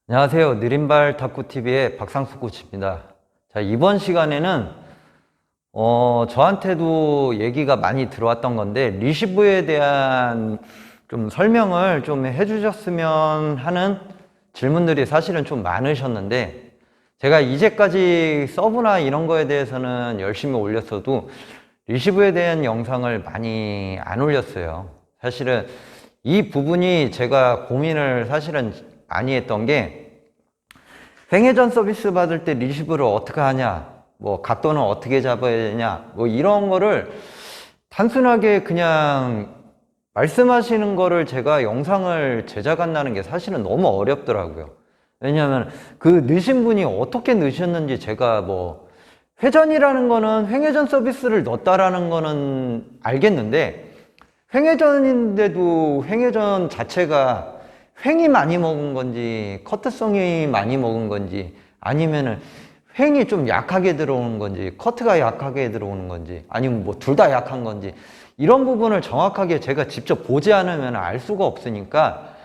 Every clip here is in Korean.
안녕하세요. 느린발 탁구TV의 박상수 코치입니다. 자, 이번 시간에는 저한테도 얘기가 많이 들어왔던 건데 리시브에 대한 좀 설명을 좀 해주셨으면 하는 질문들이 사실은 좀 많으셨는데, 제가 이제까지 서브나 이런 거에 대해서는 열심히 올렸어도 리시브에 대한 영상을 많이 안 올렸어요. 사실은 이 부분이 제가 고민을 사실은 많이 했던 게, 횡회전 서비스 받을 때 리시브를 어떻게 하냐, 뭐 각도는 어떻게 잡아야 되냐, 뭐 이런 거를 단순하게 그냥 말씀하시는 거를 제가 영상을 제작한다는 게 사실은 너무 어렵더라고요. 왜냐하면 그 넣으신 분이 어떻게 넣으셨는지, 제가 뭐 회전이라는 거는 횡회전 서비스를 넣었다라는 거는 알겠는데, 횡회전인데도 횡회전 자체가 횡이 많이 먹은 건지 커트성이 많이 먹은 건지, 아니면은 횡이 좀 약하게 들어오는 건지 커트가 약하게 들어오는 건지, 아니면 뭐 둘 다 약한 건지, 이런 부분을 정확하게 제가 직접 보지 않으면 알 수가 없으니까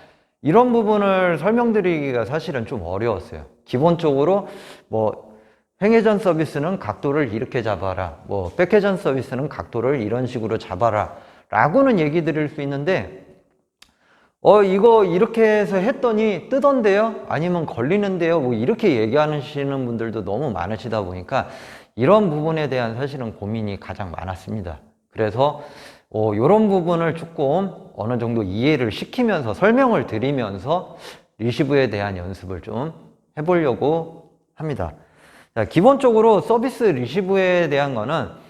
이런 부분을 설명드리기가 사실은 좀 어려웠어요. 기본적으로 뭐 횡회전 서비스는 각도를 이렇게 잡아라, 뭐 백회전 서비스는 각도를 이런 식으로 잡아라 라고는 얘기 드릴 수 있는데, 이거 이렇게 해서 했더니 뜨던데요? 아니면 걸리는데요? 뭐 이렇게 얘기하시는 분들도 너무 많으시다 보니까 이런 부분에 대한 사실은 고민이 가장 많았습니다. 그래서 이런 부분을 조금 어느 정도 이해를 시키면서 설명을 드리면서 리시브에 대한 연습을 좀 해보려고 합니다. 자, 기본적으로 서비스 리시브에 대한 거는,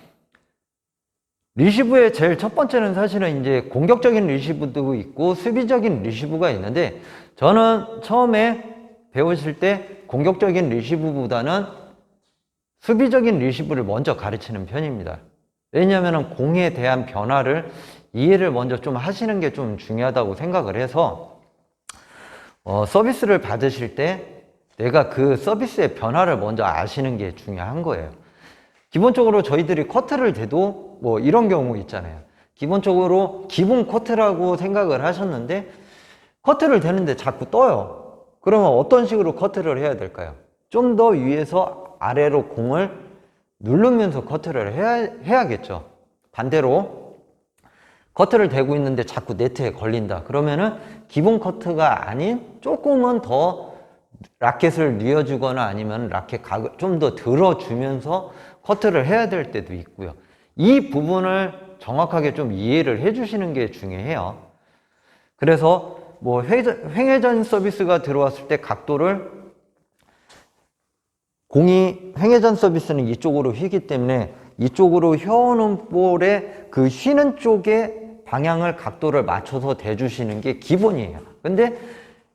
리시브의 제일 첫 번째는 사실은 이제 공격적인 리시브도 있고 수비적인 리시브가 있는데, 저는 처음에 배우실 때 공격적인 리시브보다는 수비적인 리시브를 먼저 가르치는 편입니다. 왜냐하면 공에 대한 변화를 이해를 먼저 좀 하시는 게 좀 중요하다고 생각을 해서, 서비스를 받으실 때 내가 그 서비스의 변화를 먼저 아시는 게 중요한 거예요. 기본적으로 저희들이 커트를 대도 뭐 이런 경우 있잖아요. 기본적으로 기본 커트라고 생각을 하셨는데 커트를 대는데 자꾸 떠요. 그러면 어떤 식으로 커트를 해야 될까요? 좀 더 위에서 아래로 공을 누르면서 커트를 해야겠죠. 반대로 커트를 대고 있는데 자꾸 네트에 걸린다. 그러면은 기본 커트가 아닌 조금은 더 라켓을 뉘어주거나 아니면 라켓 각을 좀 더 들어주면서 커트를 해야 될 때도 있고요. 이 부분을 정확하게 좀 이해를 해주시는 게 중요해요. 그래서 뭐 횡회전 서비스가 들어왔을 때 각도를, 공이 횡회전 서비스는 이쪽으로 휘기 때문에 이쪽으로 휘어오는 볼에 그 휘는 쪽에 방향을, 각도를 맞춰서 대주시는 게 기본이에요. 근데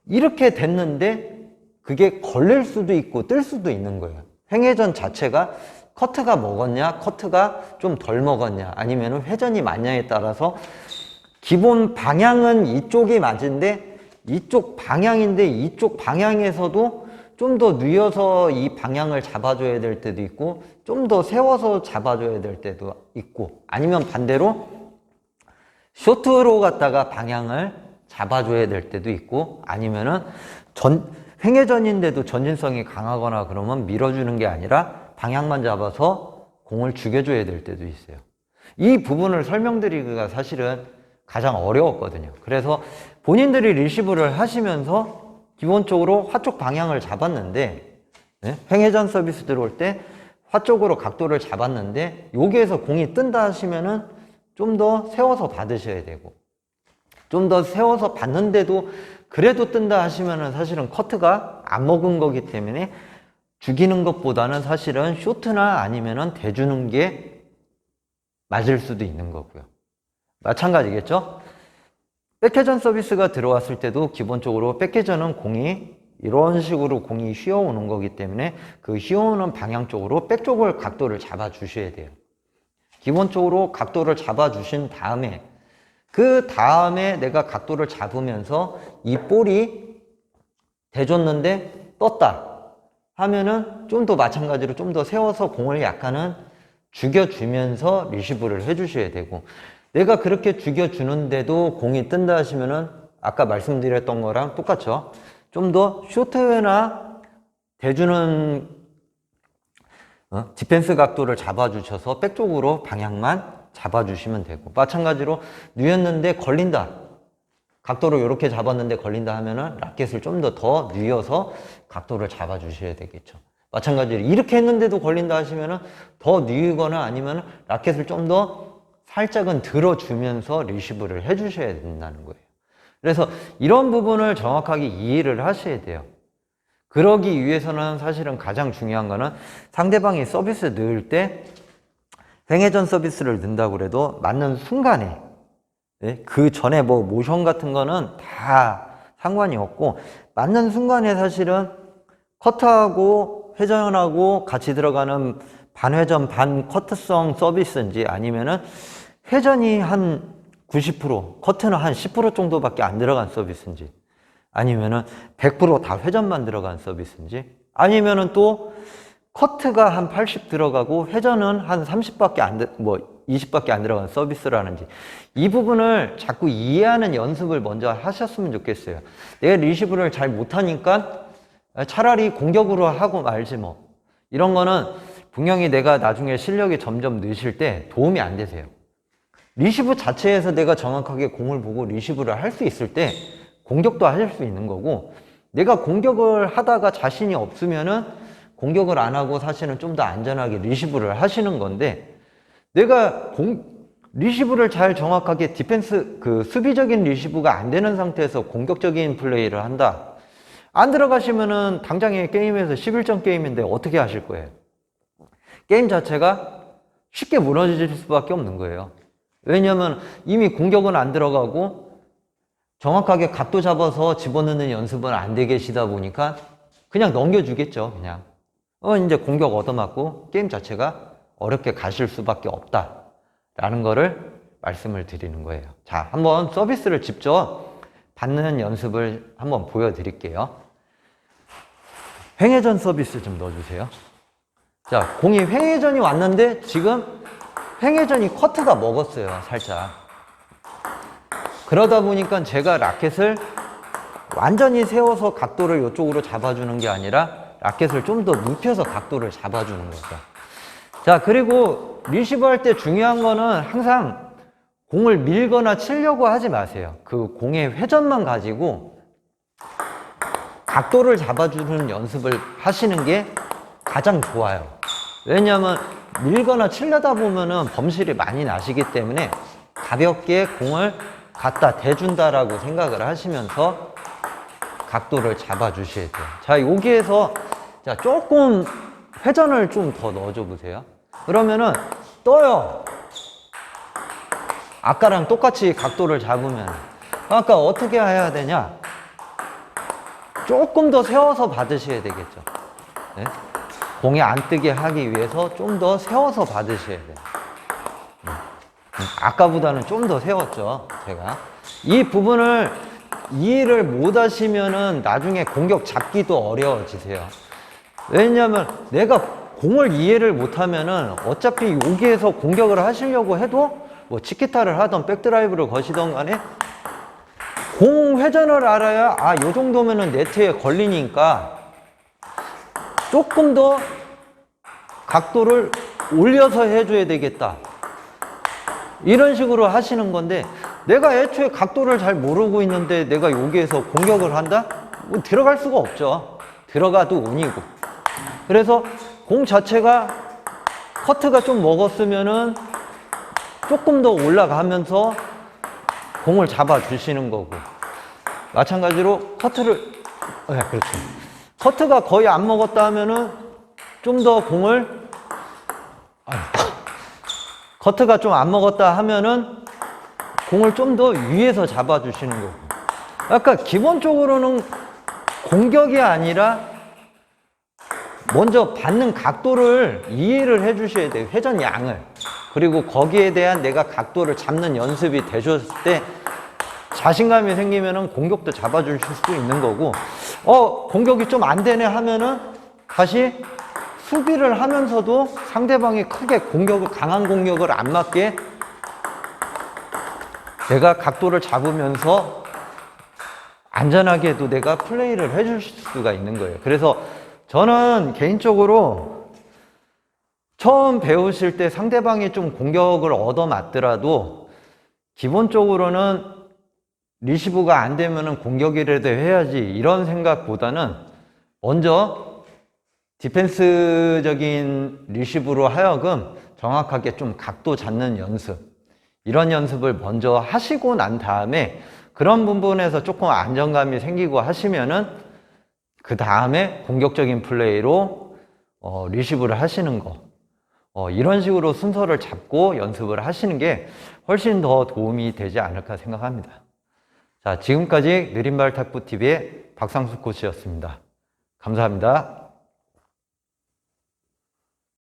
이렇게 됐는데 그게 걸릴 수도 있고 뜰 수도 있는 거예요. 횡회전 자체가 커트가 먹었냐, 커트가 좀 덜 먹었냐, 아니면 회전이 맞냐에 따라서 기본 방향은 이쪽이 맞은데, 이쪽 방향인데 이쪽 방향에서도 좀 더 뉘어서 이 방향을 잡아줘야 될 때도 있고, 좀 더 세워서 잡아줘야 될 때도 있고, 아니면 반대로 쇼트로 갔다가 방향을 잡아줘야 될 때도 있고, 아니면은 횡회전인데도 전진성이 강하거나 그러면 밀어주는 게 아니라 방향만 잡아서 공을 죽여줘야 될 때도 있어요. 이 부분을 설명드리기가 사실은 가장 어려웠거든요. 그래서 본인들이 리시브를 하시면서 기본적으로 화쪽 방향을 잡았는데, 횡회전 서비스 들어올 때 화쪽으로 각도를 잡았는데 여기에서 공이 뜬다 하시면은 좀 더 세워서 받으셔야 되고, 좀 더 세워서 받는데도 그래도 뜬다 하시면은 사실은 커트가 안 먹은 거기 때문에 죽이는 것보다는 사실은 쇼트나 아니면은 대주는 게 맞을 수도 있는 거고요. 마찬가지겠죠? 백회전 서비스가 들어왔을 때도 기본적으로 백회전은 공이 이런 식으로 공이 휘어오는 거기 때문에 그 휘어오는 방향 쪽으로 백 쪽을 각도를 잡아 주셔야 돼요. 기본적으로 각도를 잡아 주신 다음에, 그 다음에 내가 각도를 잡으면서 이 볼이 대줬는데 떴다 하면은 좀 더 마찬가지로 좀 더 세워서 공을 약간은 죽여주면서 리시브를 해주셔야 되고, 내가 그렇게 죽여주는데도 공이 뜬다 하시면은 아까 말씀드렸던 거랑 똑같죠. 좀 더 쇼트웨어나 대주는 디펜스 각도를 잡아주셔서 백 쪽으로 방향만 잡아주시면 되고, 마찬가지로 누였는데 걸린다, 각도를 이렇게 잡았는데 걸린다 하면은 라켓을 좀 더 누여서 각도를 잡아주셔야 되겠죠. 마찬가지로 이렇게 했는데도 걸린다 하시면은 더 누이거나 아니면 라켓을 좀 더 살짝은 들어주면서 리시브를 해주셔야 된다는 거예요. 그래서 이런 부분을 정확하게 이해를 하셔야 돼요. 그러기 위해서는 사실은 가장 중요한 거는 상대방이 서비스 넣을 때 횡회전 서비스를 넣는다고 그래도 맞는 순간에, 그 전에 뭐 모션 같은 거는 다 상관이 없고, 맞는 순간에 사실은 커트하고 회전하고 같이 들어가는 반회전 반커트성 서비스인지, 아니면은 회전이 한 90%, 커트는 한 10% 정도밖에 안 들어간 서비스인지, 아니면은 100% 다 회전만 들어간 서비스인지, 아니면은 또 커트가 한 80 들어가고 회전은 한 30밖에 안, 20밖에 안 들어간 서비스라는지, 이 부분을 자꾸 이해하는 연습을 먼저 하셨으면 좋겠어요. 내가 리시브를 잘 못하니까 차라리 공격으로 하고 말지 뭐. 이런 거는 분명히 내가 나중에 실력이 점점 느실 때 도움이 안 되세요. 리시브 자체에서 내가 정확하게 공을 보고 리시브를 할 수 있을 때 공격도 하실 수 있는 거고, 내가 공격을 하다가 자신이 없으면은 공격을 안 하고 사실은 좀 더 안전하게 리시브를 하시는 건데, 내가 리시브를 잘 정확하게 디펜스, 수비적인 리시브가 안 되는 상태에서 공격적인 플레이를 한다, 안 들어가시면은 당장에 게임에서 11점 게임인데 어떻게 하실 거예요? 게임 자체가 쉽게 무너질 수밖에 없는 거예요. 왜냐면 이미 공격은 안 들어가고 정확하게 각도 잡아서 집어넣는 연습은 안 돼 계시다 보니까 그냥 넘겨주겠죠. 그냥 이제 공격 얻어맞고 게임 자체가 어렵게 가실 수밖에 없다라는 거를 말씀을 드리는 거예요. 자, 한번 서비스를 직접 받는 연습을 한번 보여드릴게요. 횡회전 서비스 좀 넣어주세요. 자, 공이 횡회전이 왔는데 지금 횡회전이 커트가 먹었어요, 살짝. 그러다 보니까 제가 라켓을 완전히 세워서 각도를 이쪽으로 잡아주는 게 아니라 라켓을 좀 더 눕혀서 각도를 잡아주는 거죠. 자, 그리고 리시브 할 때 중요한 거는 항상 공을 밀거나 치려고 하지 마세요. 그 공의 회전만 가지고 각도를 잡아주는 연습을 하시는 게 가장 좋아요. 왜냐하면 밀거나 치려다 보면은 범실이 많이 나시기 때문에 가볍게 공을 갖다 대준다라고 생각을 하시면서 각도를 잡아주셔야 돼요. 자, 여기에서 자, 조금 회전을 좀 더 넣어줘 보세요. 그러면은 떠요. 아까랑 똑같이 각도를 잡으면. 아까 어떻게 해야 되냐? 조금 더 세워서 받으셔야 되겠죠. 네? 공이 안 뜨게 하기 위해서 좀 더 세워서 받으셔야 돼요. 아까보다는 좀 더 세웠죠, 제가. 이 부분을 이해를 못 하시면은 나중에 공격 잡기도 어려워지세요. 왜냐면 내가 공을 이해를 못 하면은 어차피 여기에서 공격을 하시려고 해도 뭐 치키타를 하던 백드라이브를 거시던 간에 공 회전을 알아야 요 정도면은 네트에 걸리니까 조금 더 각도를 올려서 해줘야 되겠다, 이런 식으로 하시는 건데, 내가 애초에 각도를 잘 모르고 있는데 내가 여기에서 공격을 한다? 뭐 들어갈 수가 없죠. 들어가도 운이고. 그래서 공 자체가 커트가 좀 먹었으면은 조금 더 올라가면서 공을 잡아 주시는 거고, 마찬가지로 커트를, 네, 그렇죠. 커트가 거의 안 먹었다 하면은 좀 더 공을, 커트가 좀 안 먹었다 하면은 공을 좀 더 위에서 잡아 주시는 거고. 아까 기본적으로는 공격이 아니라 먼저 받는 각도를 이해를 해 주셔야 돼요. 회전 양을. 그리고 거기에 대한 내가 각도를 잡는 연습이 되셨을 때 자신감이 생기면은 공격도 잡아 주실 수도 있는 거고, 공격이 좀 안 되네 하면은 다시 수비를 하면서도 상대방이 크게 강한 공격을 안 맞게 내가 각도를 잡으면서 안전하게도 내가 플레이를 해줄 수가 있는 거예요. 그래서 저는 개인적으로 처음 배우실 때 상대방이 좀 공격을 얻어맞더라도 기본적으로는 리시브가 안 되면은 공격이라도 해야지 이런 생각보다는 먼저 디펜스적인 리시브로 하여금 정확하게 좀 각도 잡는 연습, 이런 연습을 먼저 하시고 난 다음에 그런 부분에서 조금 안정감이 생기고 하시면은 그 다음에 공격적인 플레이로 리시브를 하시는 거, 이런 식으로 순서를 잡고 연습을 하시는 게 훨씬 더 도움이 되지 않을까 생각합니다. 자, 지금까지 느린발 탁구TV의 박상수 코치였습니다. 감사합니다.